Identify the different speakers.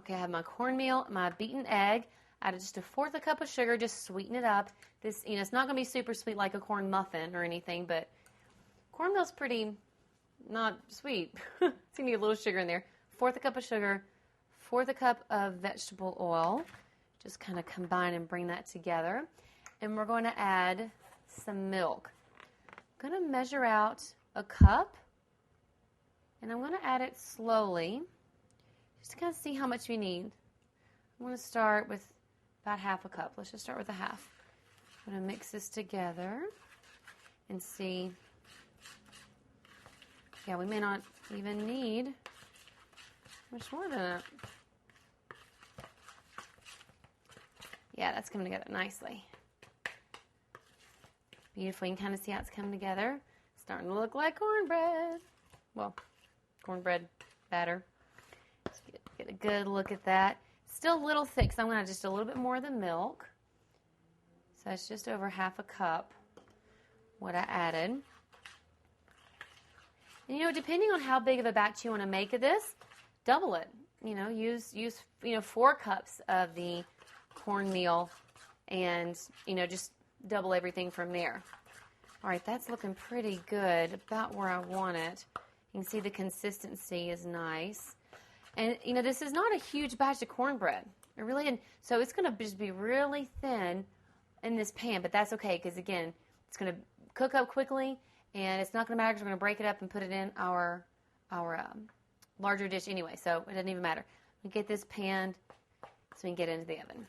Speaker 1: Okay, I have my cornmeal, my beaten egg. Added just a fourth a cup of sugar, just sweeten it up. This, it's not going to be super sweet like a corn muffin or anything, but cornmeal's pretty not sweet. It's going to be a little sugar in there. Fourth a cup of sugar, fourth a cup of vegetable oil. Just kind of combine and bring that together. And we're going to add some milk. I'm going to measure out a cup, and I'm going to add it slowly, just to kind of see how much we need. I'm going to start with about half a cup. Let's just start with a half. I'm going to mix this together and see. Yeah, we may not even need much more than that. Yeah, that's coming together nicely. Beautiful. You can kind of see how it's coming together. It's starting to look like cornbread. Well, cornbread batter. Let's get a good look at that. Still a little thick, so I'm going to add just a little bit more of the milk. So it's just over half a cup what I added. And, depending on how big of a batch you want to make of this, double it. Use 4 cups of the cornmeal and, just double everything from there. All right, that's looking pretty good, about where I want it. You can see the consistency is nice. And, this is not a huge batch of cornbread. It really isn't. So it's going to just be really thin in this pan, but that's okay because, again, it's going to cook up quickly, and it's not going to matter because we're going to break it up and put it in our larger dish anyway, so it doesn't even matter. We get this panned so we can get into the oven.